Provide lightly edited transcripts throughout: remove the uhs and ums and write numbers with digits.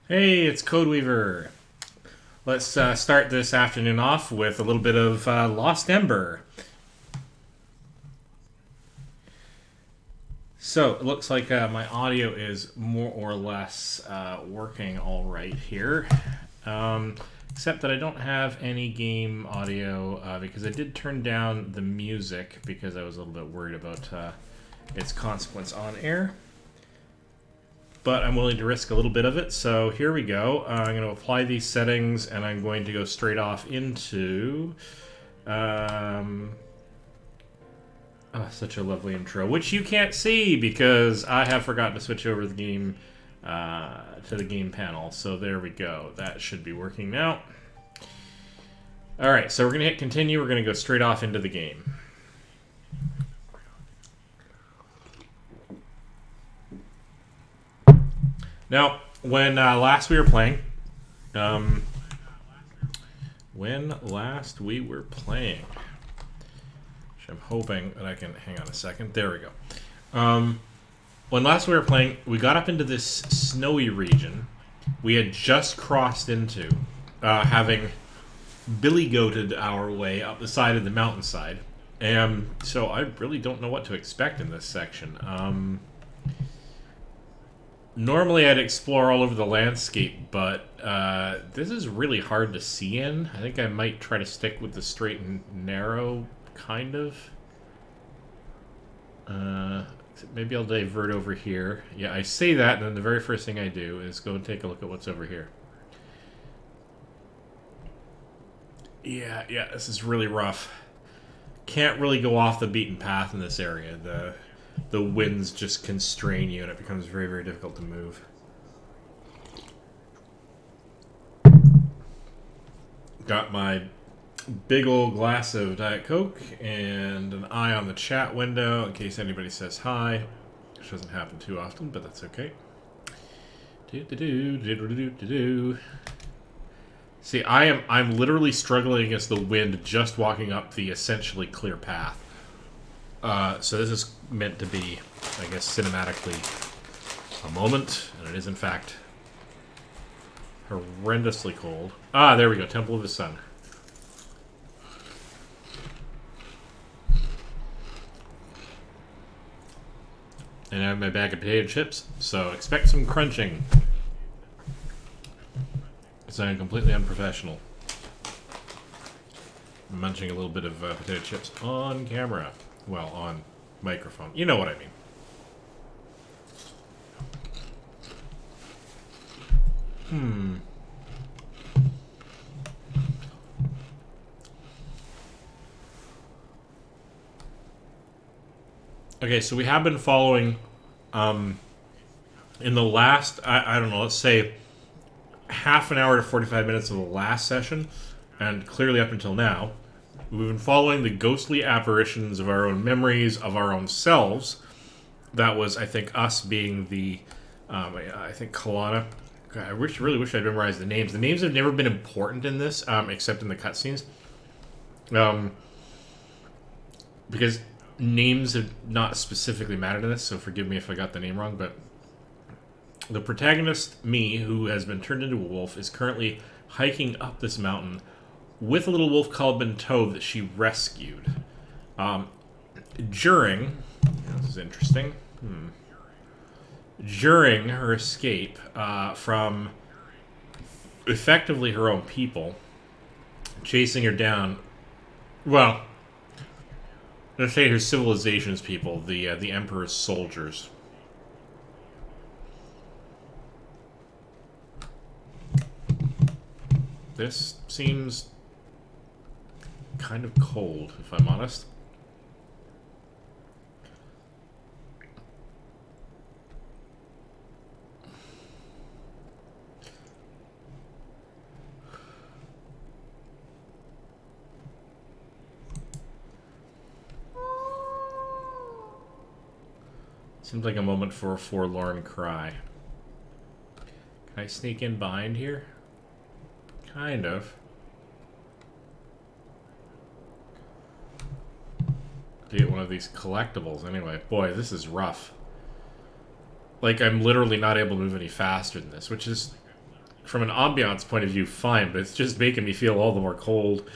Hey, it's Codeweaver. Let's start this afternoon off with a little bit of Lost Ember. So it looks like my audio is more or less working all right here. Except that I don't have any game audio because I did turn down the music because I was a little bit worried about its consequence on air. But I'm willing to risk a little bit of it, so here we go. I'm going to apply these settings, and I'm going to go straight off into... such a lovely intro, which you can't see because I have forgotten to switch over the game to the game panel. So there we go. That should be working now. Alright, so we're going to hit continue. We're going to go straight off into the game. Now, when last we were playing, which I'm hoping that I can, hang on a second, there we go. When last we were playing, we got up into this snowy region we had just crossed into, having billy-goated our way up the side of the mountainside, and so I really don't know what to expect in this section. Normally I'd explore all over the landscape, but this is really hard to see in. I think I might try to stick with the straight and narrow, kind of. Maybe I'll divert over here. Yeah, I say that, and then the very first thing I do is go and take a look at what's over here. Yeah, this is really rough. Can't really go off the beaten path in this area. The winds just constrain you, and it becomes very, very difficult to move. Got my big old glass of Diet Coke and an eye on the chat window in case anybody says hi, which doesn't happen too often, but that's okay. See, I'm literally struggling against the wind just walking up the essentially clear path. So this is meant to be, I guess, cinematically a moment, and it is in fact horrendously cold. Ah, there we go, Temple of the Sun. And I have my bag of potato chips, so expect some crunching. Because I am completely unprofessional. I'm munching a little bit of potato chips on camera. Well, on microphone. You know what I mean. Okay, so we have been following, in the last, I don't know, let's say half an hour to 45 minutes of the last session, and clearly up until now, we've been following the ghostly apparitions of our own memories, of our own selves. That was, I think, us being the, I think, Kalana. I really wish I'd memorized the names. The names have never been important in this, except in the cutscenes. Because names have not specifically mattered in this, so forgive me if I got the name wrong, but the protagonist, me, who has been turned into a wolf, is currently hiking up this mountain with a little wolf called Bento that she rescued. During... This is interesting. During her escape from effectively her own people, chasing her down... Well, let's say her civilization's people, the Emperor's soldiers. This seems kind of cold, if I'm honest. Seems like a moment for a forlorn cry. Can I sneak in behind here? Kind of. To get one of these collectibles anyway. Boy, this is rough. Like, I'm literally not able to move any faster than this, which is from an ambiance point of view, fine, but it's just making me feel all the more cold.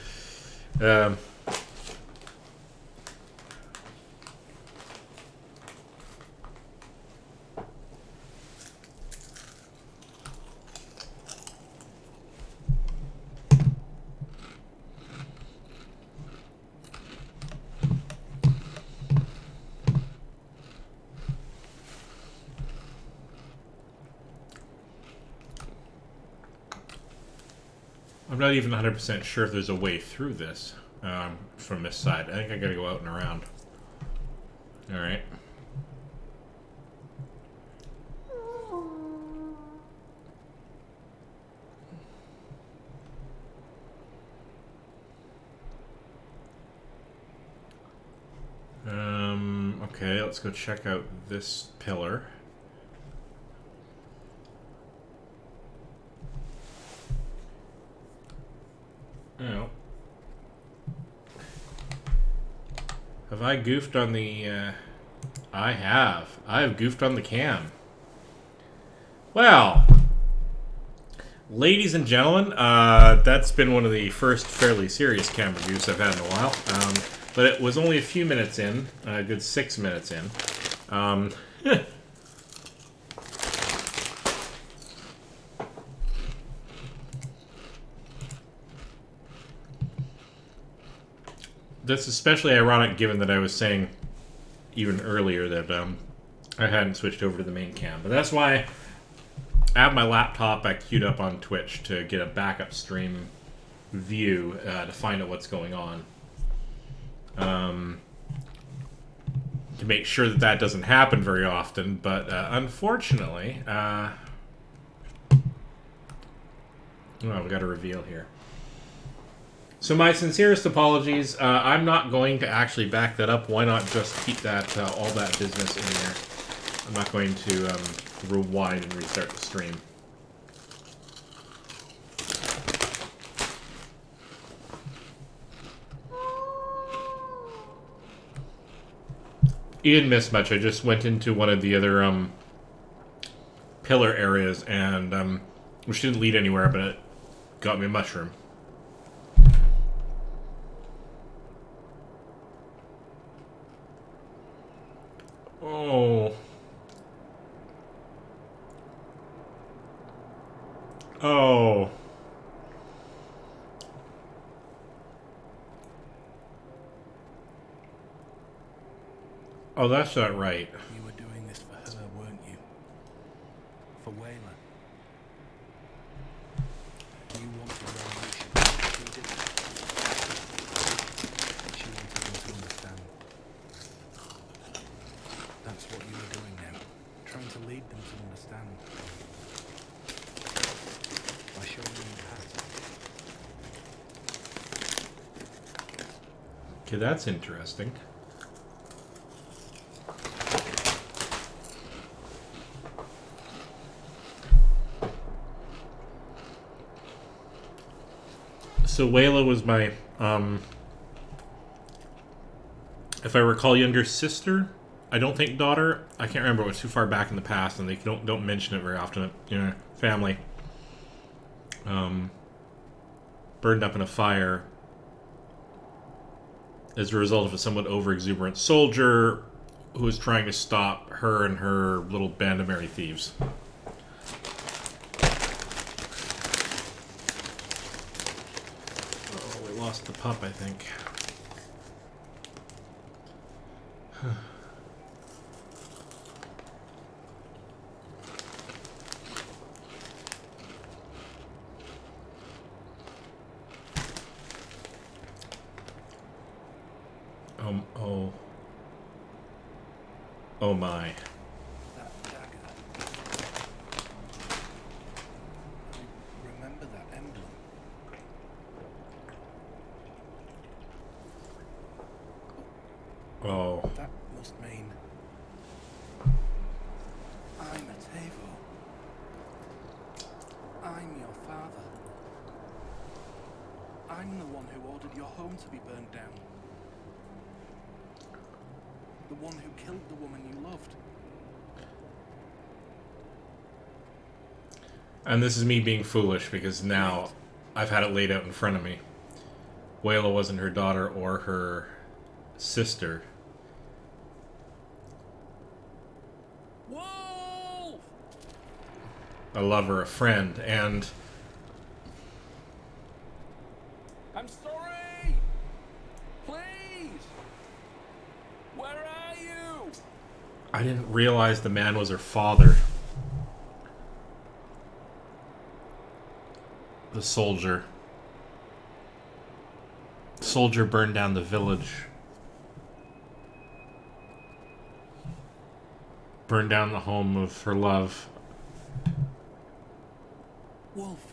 I'm not even 100% sure if there's a way through this from this side. I think I gotta go out and around. Alright. Okay, let's go check out this pillar. Oh. Have I goofed on the, I have. I have goofed on the cam. Well, ladies and gentlemen, that's been one of the first fairly serious cam reviews I've had in a while. But it was only a few minutes in, a good 6 minutes in. That's especially ironic given that I was saying even earlier that I hadn't switched over to the main cam. But that's why I have my laptop queued up on Twitch to get a backup stream view to find out what's going on. To make sure that that doesn't happen very often, but unfortunately, oh, we got a reveal here. So my sincerest apologies. I'm not going to actually back that up. Why not just keep that all that business in there? I'm not going to rewind and restart the stream. You didn't miss much. I just went into one of the other pillar areas, and which didn't lead anywhere, but it got me a mushroom. Oh. Oh. Oh, that's not right. You were doing this for her, weren't you? For Wayla. You wanted resolution. She didn't. She wanted them to understand. That's what you were doing now. Trying to lead them to understand. By showing them the path. Okay, that's interesting. So Wayla was my, if I recall, younger sister. I don't think daughter. I can't remember. It was too far back in the past, and they don't mention it very often. You know, family burned up in a fire as a result of a somewhat over-exuberant soldier who was trying to stop her and her little band of merry thieves. Lost the pup, I think. Oh my. That dagger. I remember that emblem. Oh. That must mean I'm a Tavo. I'm your father. I'm the one who ordered your home to be burned down. The one who killed the woman you loved. And this is me being foolish because now I've had it laid out in front of me. Wayla wasn't her daughter or her sister. Wolf! A lover, a friend, and I'm sorry! Please! Where are you? I didn't realize the man was her father. The soldier. Soldier burned down the village. Burned down the home of her love. Wolf.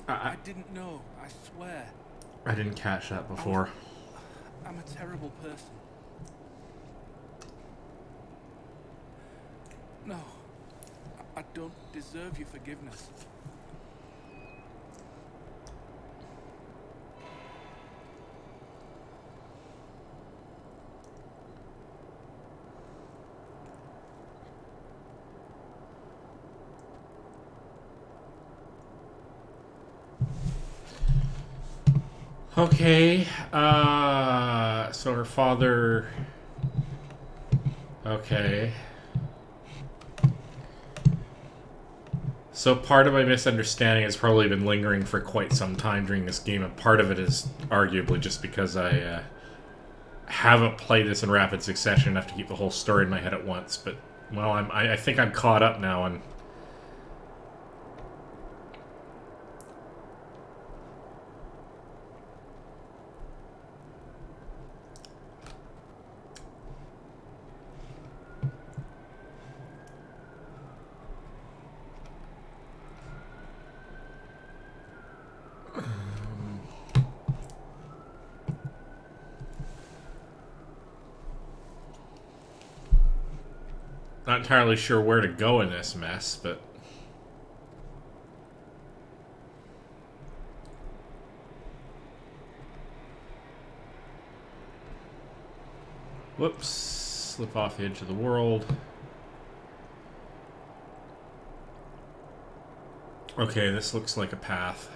I didn't know, I swear. I didn't catch that before. I'm a terrible person. No. I don't deserve your forgiveness. Okay, so her father... Okay. So part of my misunderstanding has probably been lingering for quite some time during this game, and part of it is arguably just because I haven't played this in rapid succession enough to keep the whole story in my head at once, but, well, I think I'm caught up now, and... Not entirely sure where to go in this mess, but... Whoops. Slip off the edge of the world. Okay, this looks like a path.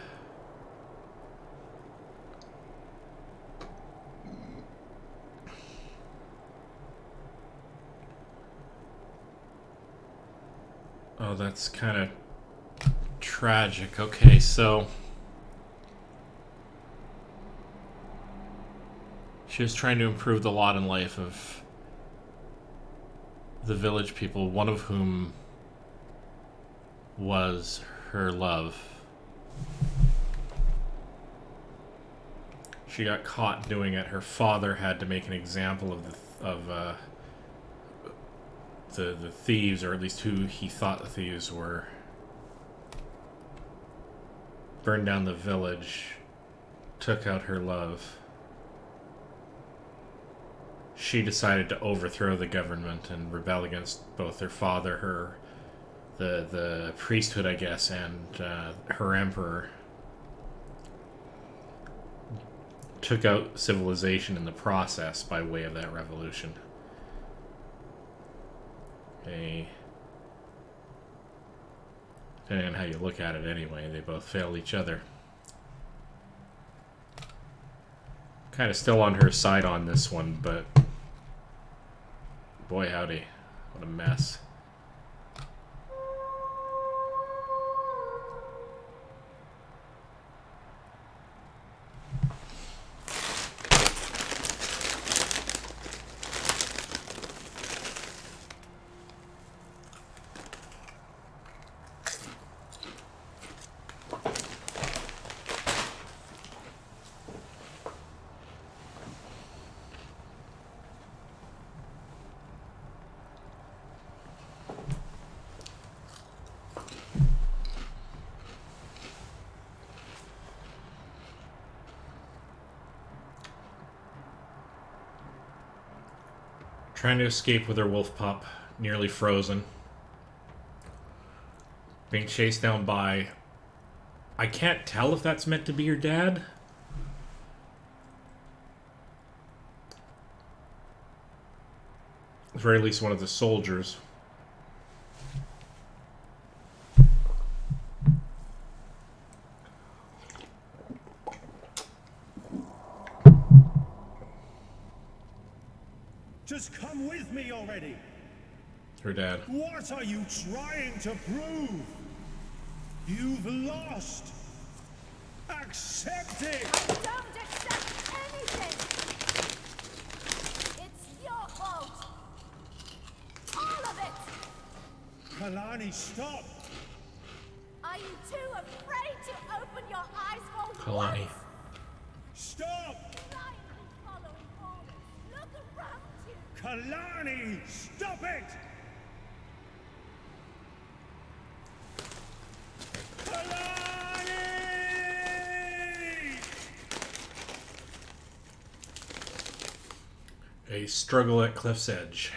Oh, that's kind of tragic. Okay, so... She was trying to improve the lot and life of the village people, one of whom was her love. She got caught doing it. Her father had to make an example of the thieves, or at least who he thought the thieves were. Burned down the village, took out her love. She decided to overthrow the government and rebel against both her father, the priesthood, I guess, and her emperor. Took out civilization in the process by way of that revolution. Depending on how you look at it anyway, they both failed each other. Kind of still on her side on this one, but boy howdy, what a mess. Trying to escape with her wolf pup, nearly frozen. Being chased down by... I can't tell if that's meant to be your dad. At the very least, one of the soldiers. Just come with me already. Her dad. What are you trying to prove? You've lost. Accept it. I don't accept anything. It's your fault. All of it. Kalani, stop. Are you too afraid to open your eyes for Kalani. once? Stop. Blindly following orders. Look around you. Kalani, stop it. A struggle at cliff's edge.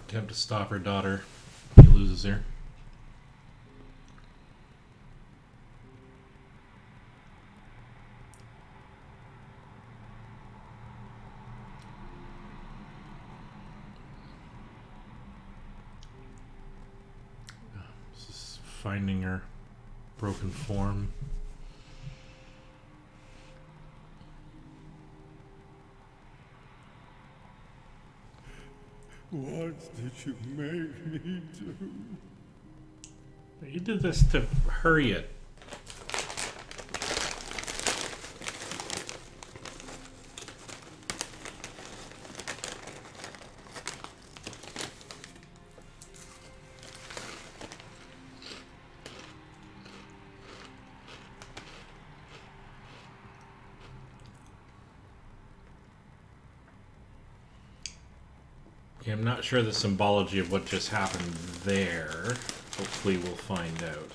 Attempt to stop her daughter. He loses her. This is finding her broken form. What did you make me do? You did this to hurry it. Okay, I'm not sure the symbology of what just happened there. Hopefully we'll find out.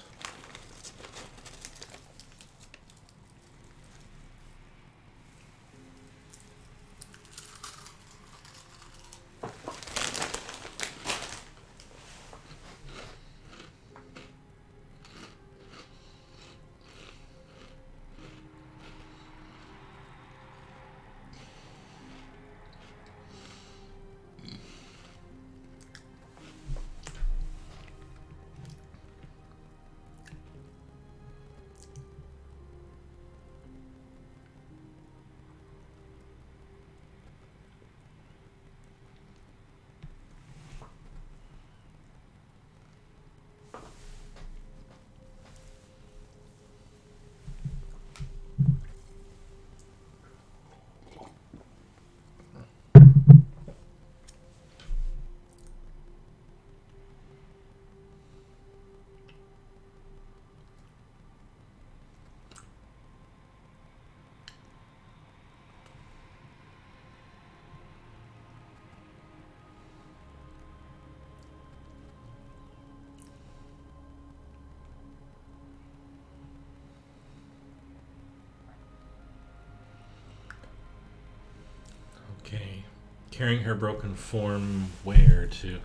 Okay. Carrying her broken form where to?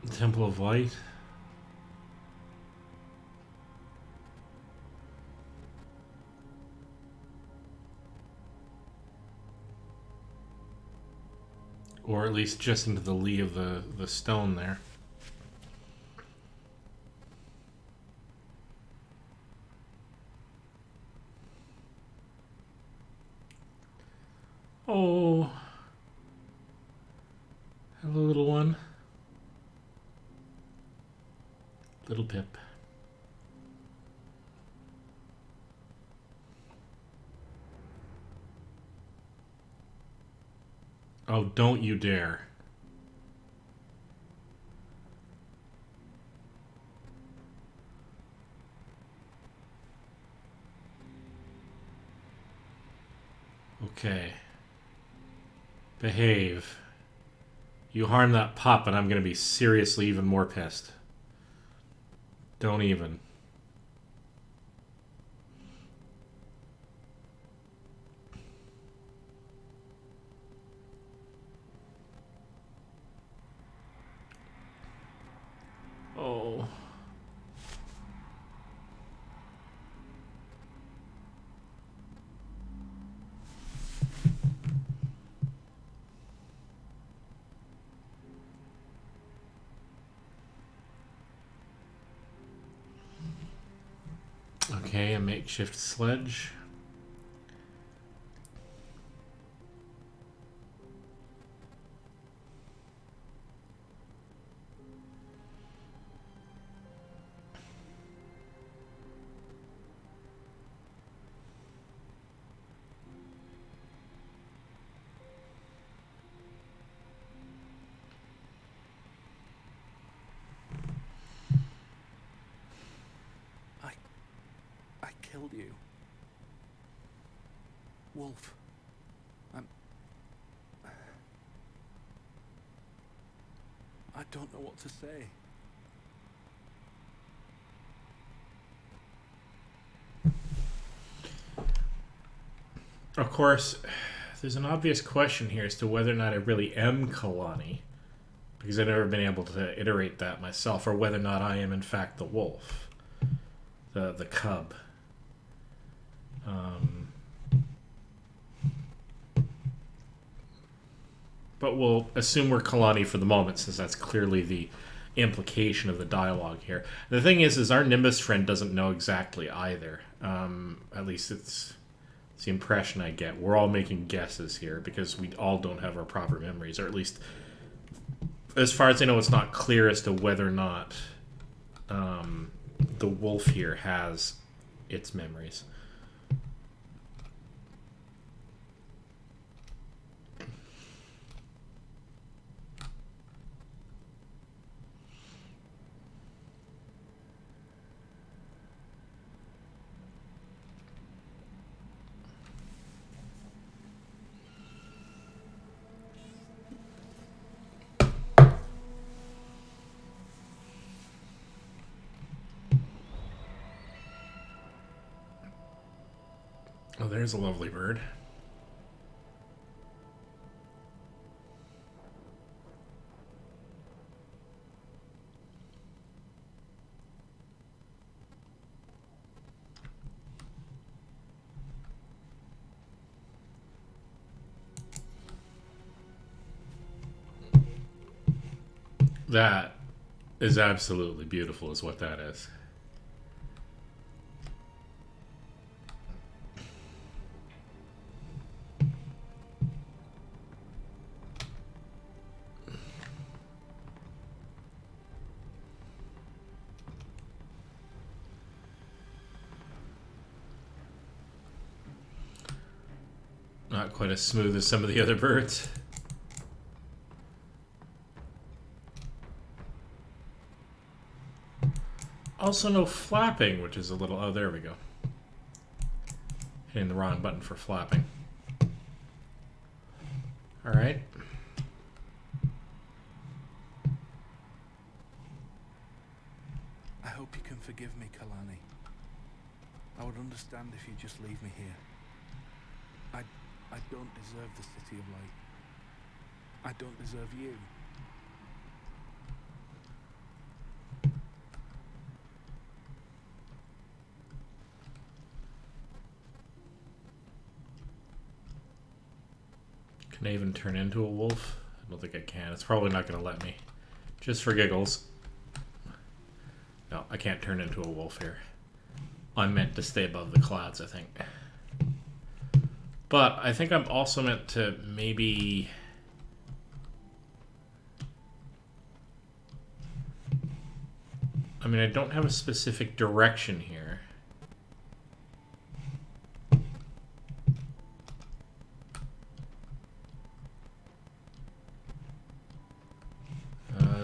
The Temple of Light? Or at least just into the lee of the stone there. Oh. Hello, little one. Little Pip. Oh, don't you dare. Okay. Behave. You harm that pup and I'm going to be seriously even more pissed. Don't even. Oh. Okay, a makeshift sledge. I killed you. Wolf. I don't know what to say. Of course, there's an obvious question here as to whether or not I really am Kalani, because I've never been able to iterate that myself, or whether or not I am in fact the wolf, the cub. But we'll assume we're Kalani for the moment, since that's clearly the implication of the dialogue here. The thing is our Nimbus friend doesn't know exactly either. At least it's the impression I get. We're all making guesses here because we all don't have our proper memories, or at least, as far as I know, it's not clear as to whether or not the wolf here has its memories. Oh, there's a lovely bird. That is absolutely beautiful, is what that is. Not quite as smooth as some of the other birds. Also no flapping, which is a little... Oh, there we go. Hitting the wrong button for flapping. Alright. I hope you can forgive me, Kalani. I would understand if you just leave me here. I don't deserve the City of Light. I don't deserve you. Can I even turn into a wolf? I don't think I can. It's probably not going to let me. Just for giggles. No, I can't turn into a wolf here. I'm meant to stay above the clouds, I think. But I think I'm also meant to maybe... I mean, I don't have a specific direction here.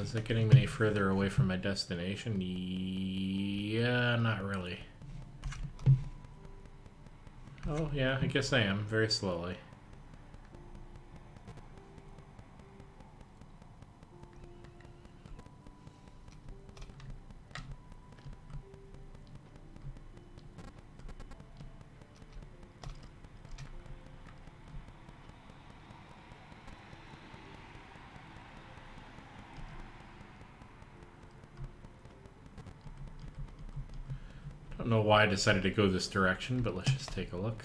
Is it getting me any further away from my destination? Yeah, not really. Oh, yeah, I guess I am. Very slowly. Don't know why I decided to go this direction, but let's just take a look.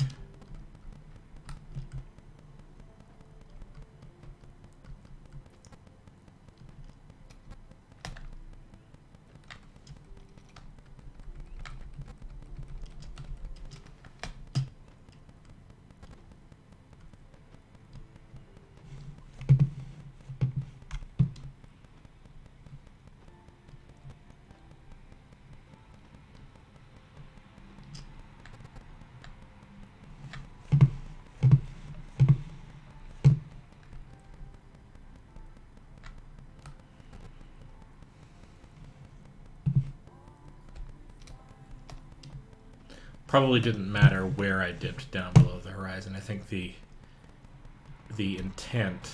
Probably didn't matter where I dipped down below the horizon. I think the intent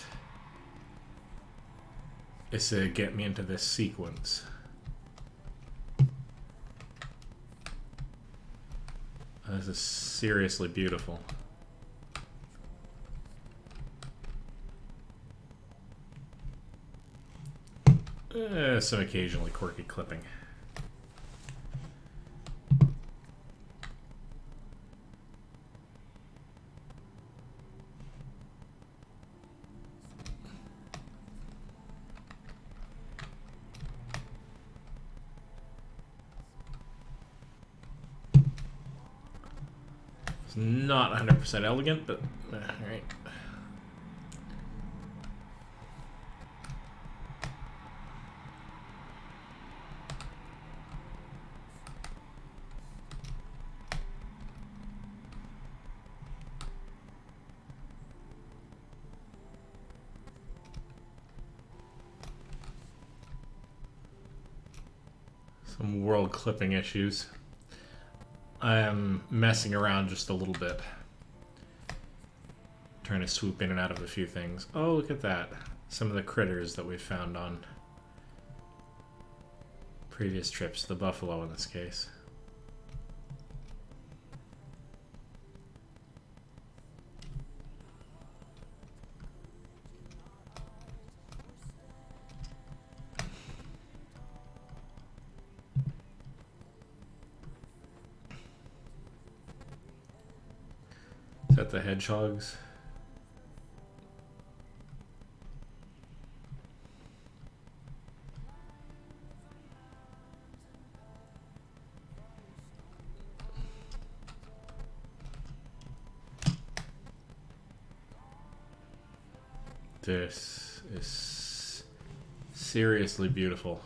is to get me into this sequence. This is seriously beautiful. Some occasionally quirky clipping. It's not 100% elegant, but alright. Some world clipping issues. I am messing around just a little bit. Trying to swoop in and out of a few things. Oh, look at that. Some of the critters that we found on previous trips. The buffalo in this case. Is that the hedgehogs? This is seriously beautiful.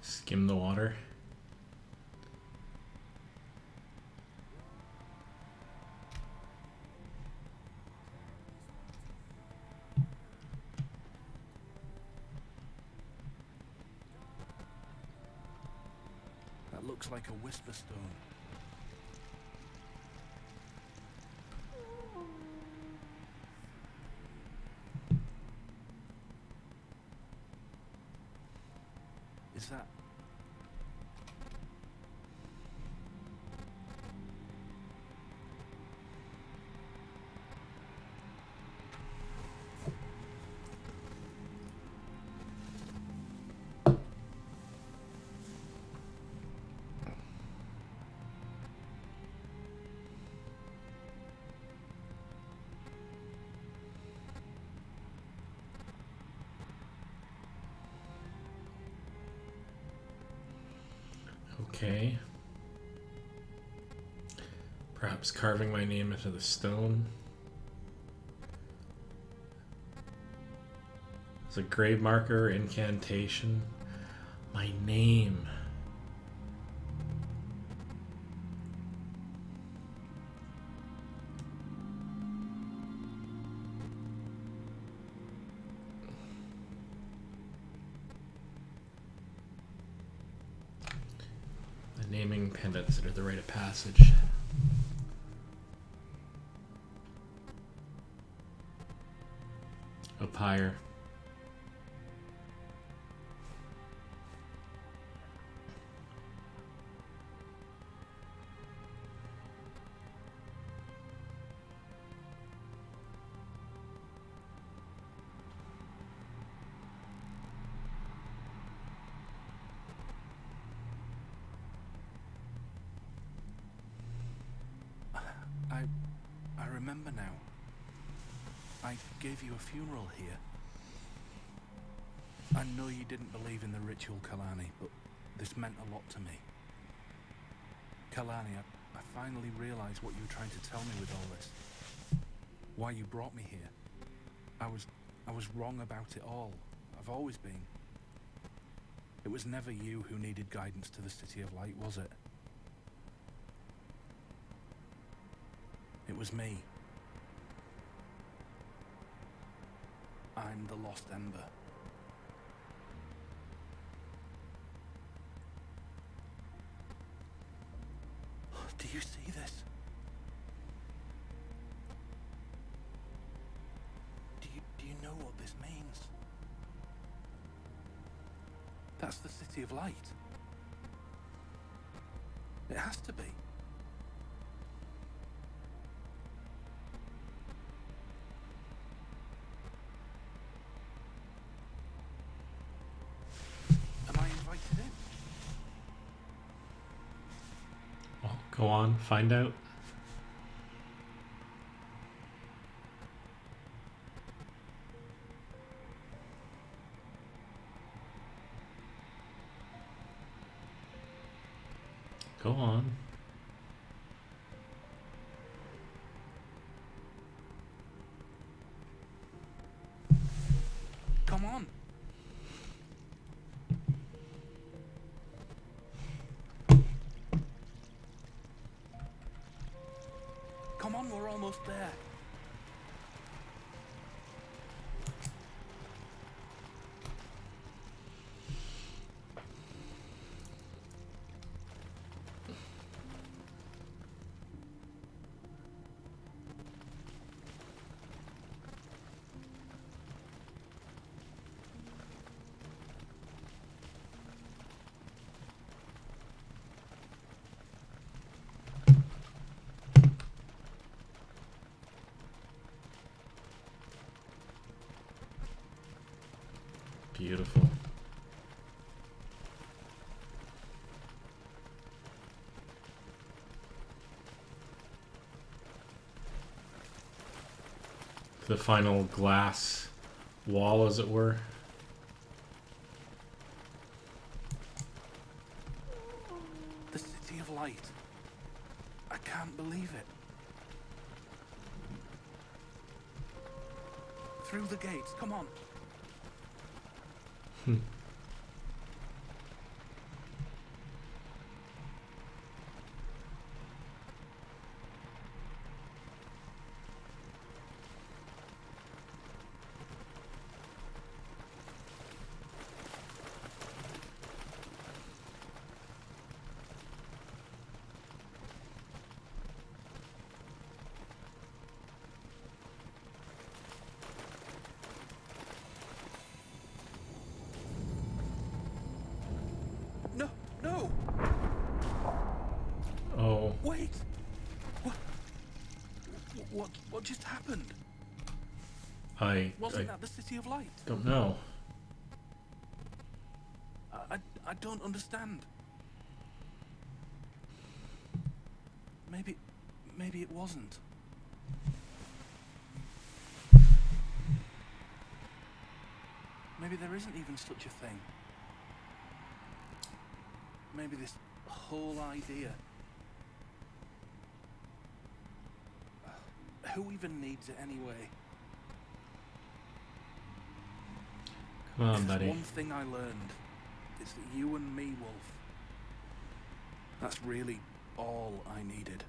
Skim the water. That looks like a whisper stone. Is that... Okay. Perhaps carving my name into the stone. It's a grave marker, incantation. My name. Naming pendants that are the rite of passage. A pyre. I remember now. I gave you a funeral here. I know you didn't believe in the ritual, Kalani, but this meant a lot to me. Kalani, I finally realized what you were trying to tell me with all this. Why you brought me here. I was wrong about it all. I've always been. It was never you who needed guidance to the City of Light, was it? It was me. I'm the lost Ember. Do you see this? Do you know what this means? That's the City of Light. It has to be. Am I invited in? Well, go on, find out. Go on. Come on. Come on, we're almost there. Beautiful. The final glass wall, as it were. The City of Light. I can't believe it. Through the gates, come on. No, no! Oh, Wait! What just happened? I Wasn't that the City of Light? don't know. I don't understand. Maybe it wasn't. Maybe there isn't even such a thing. Maybe this whole idea. Who even needs it anyway? Come on, If there's buddy. one thing I learned, it's that you and me, Wolf. That's really all I needed.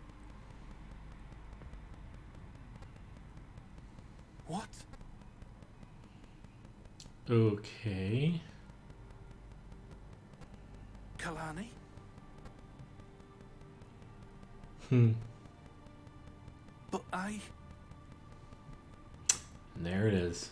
What? Okay. Kalani? But And there it is.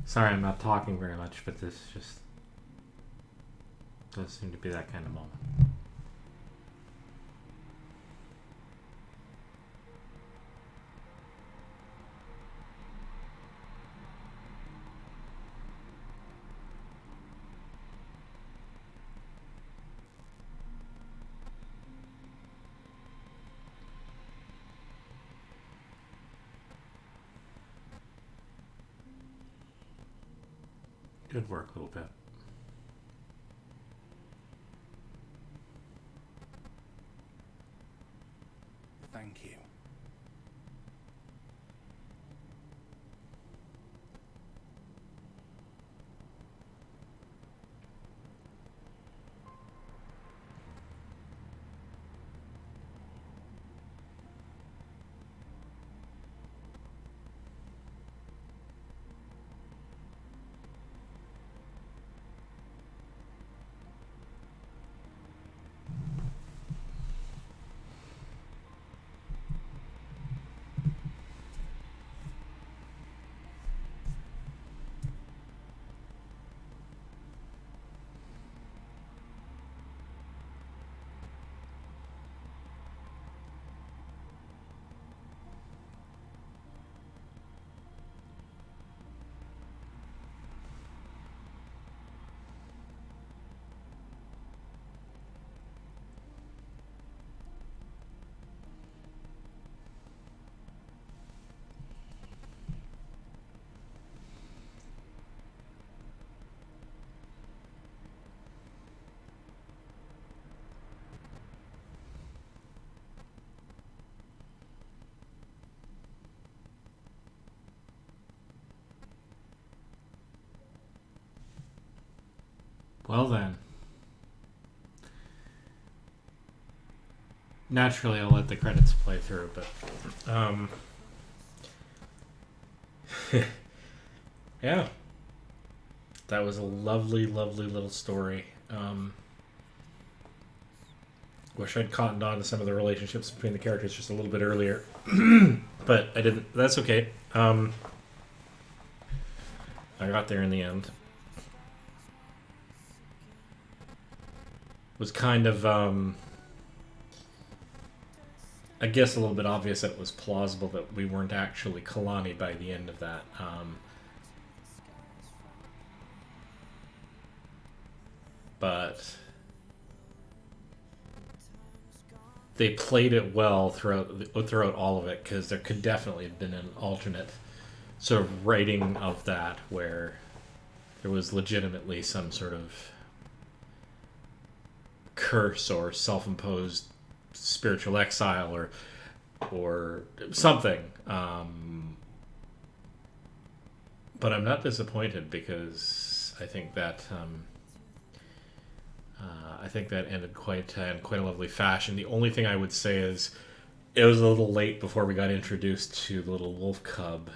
Sorry, I'm not talking very much, but this just does seem to be that kind of moment. Good work, little bit. Thank you. Well then. Naturally, I'll let the credits play through, but yeah, that was a lovely, lovely little story. Wish I'd cottoned on to some of the relationships between the characters just a little bit earlier, but I didn't. That's okay. I got there in the end. Was kind of, I guess, a little bit obvious that it was plausible that we weren't actually Kalani by the end of that. But they played it well throughout all of it, because there could definitely have been an alternate sort of writing of that where there was legitimately some sort of curse or self-imposed spiritual exile or something. But I'm not disappointed, because I think that ended in quite a lovely fashion. The only thing I would say is it was a little late before we got introduced to the little wolf cub.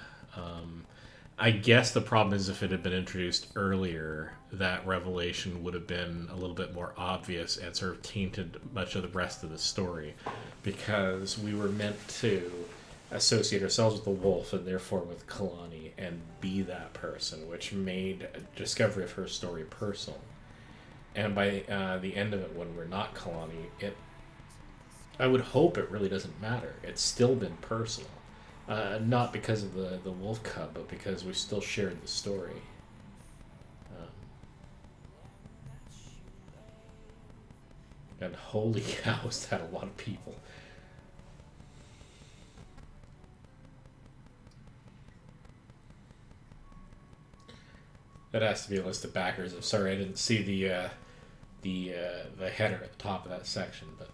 I guess the problem is if it had been introduced earlier, that revelation would have been a little bit more obvious and sort of tainted much of the rest of the story, because we were meant to associate ourselves with the wolf and therefore with Kalani and be that person, which made discovery of her story personal. And by the end of it, when we're not Kalani, I would hope it really doesn't matter. It's still been personal. Not because of the wolf cub, but because we still shared the story. And holy cow, is that a lot of people. That has to be a list of backers. I'm sorry I didn't see the header at the top of that section, but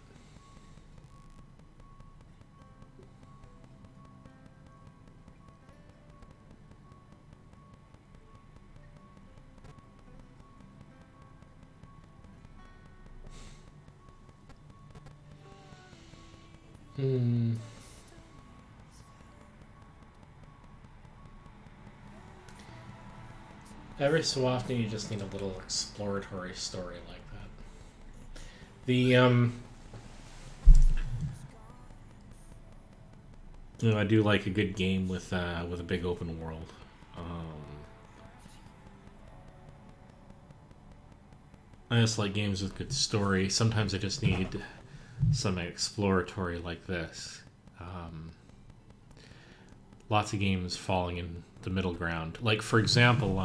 every so often you just need a little exploratory story like that. You know, I do like a good game with a big open world. I just like games with good story. Sometimes I just need something exploratory like this. Lots of games falling in the middle ground. Like, for example,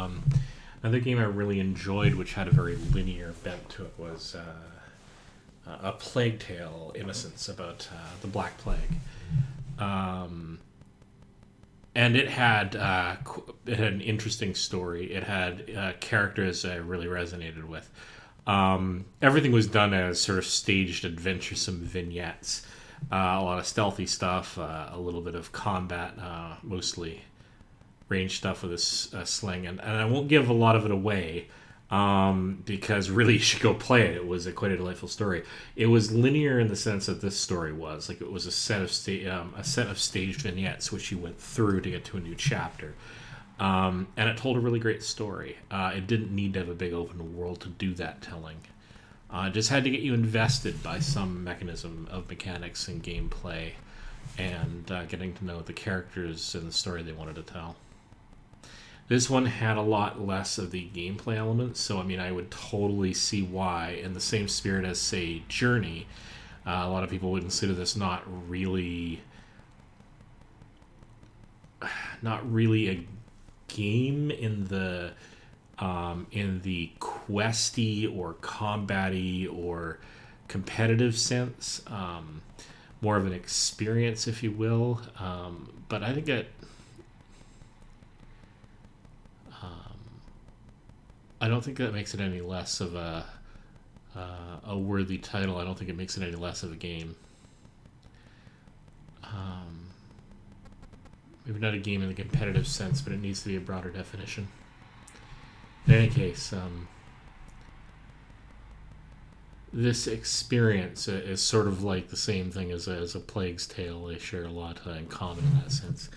another game I really enjoyed, which had a very linear bent to it, was A Plague Tale: Innocence, about the Black Plague. And it had an interesting story. It had characters I really resonated with. Everything was done as sort of staged, adventuresome vignettes. A lot of stealthy stuff, a little bit of combat, mostly range stuff with a sling. And I won't give a lot of it away because really you should go play it. It was quite a delightful story. It was linear in the sense that this story was. Like, it was a set of staged vignettes which you went through to get to a new chapter. And it told a really great story. It didn't need to have a big open world to do that telling. It just had to get you invested by some mechanism of mechanics and gameplay and getting to know the characters and the story they wanted to tell. This one had a lot less of the gameplay elements, so I mean, I would totally see why, in the same spirit as, say, Journey, a lot of people would consider this not really a game in the questy or combat-y or competitive sense, more of an experience, if you will. But I think I don't think that makes it any less of a worthy title. I don't think it makes it any less of a game. Maybe not a game in the competitive sense, but it needs to be a broader definition. In any case, this experience is sort of like the same thing as a Plague's Tale. They share a lot in common in that sense.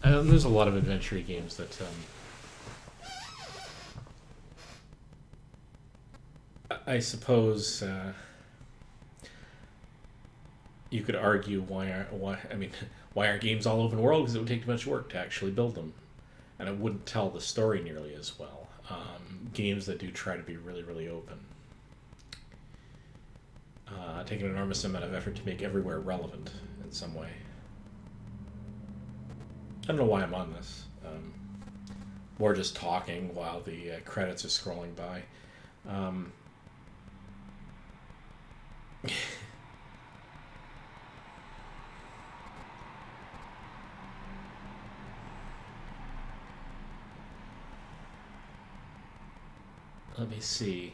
There's a lot of adventure games that I suppose you could argue why aren't games all open world? Because it would take too much work to actually build them, and it wouldn't tell the story nearly as well. Games that do try to be really, really open take an enormous amount of effort to make everywhere relevant in some way. I don't know why I'm on this. More just talking while the credits are scrolling by. Let me see.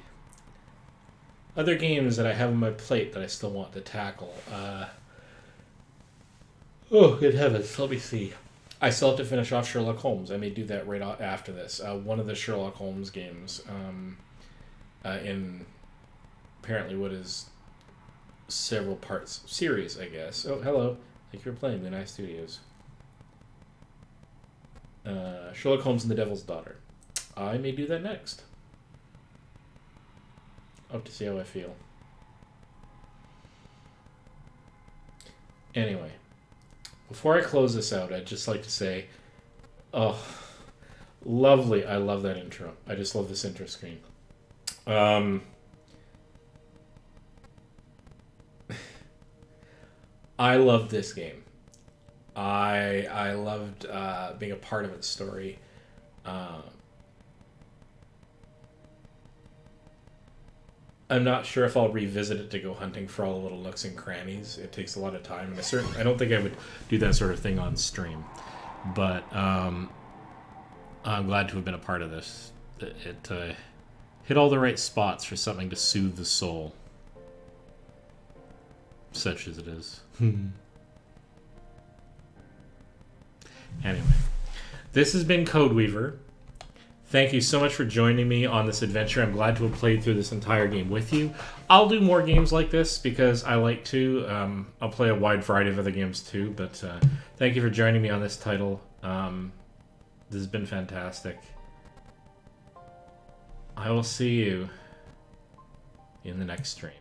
Other games that I have on my plate that I still want to tackle. Oh, good heavens. Let me see. I still have to finish off Sherlock Holmes. I may do that right after this. One of the Sherlock Holmes games in apparently what is several parts series, I guess. Oh, hello. Thank you for playing, Moon Eye Studios. Sherlock Holmes and the Devil's Daughter. I may do that next. Up to see how I feel. Anyway, before I close this out, I'd just like to say, oh, lovely. I love that intro. I just love this intro screen. I loved this game. I loved being a part of its story. I'm not sure if I'll revisit it to go hunting for all the little nooks and crannies. It takes a lot of time, and I don't think I would do that sort of thing on stream. But I'm glad to have been a part of this. It hit all the right spots for something to soothe the soul, such as it is. Anyway, this has been Code Weaver. Thank you so much for joining me on this adventure. I'm glad to have played through this entire game with you. I'll do more games like this because I like to. I'll play a wide variety of other games too, but thank you for joining me on this title. This has been fantastic. I will see you in the next stream.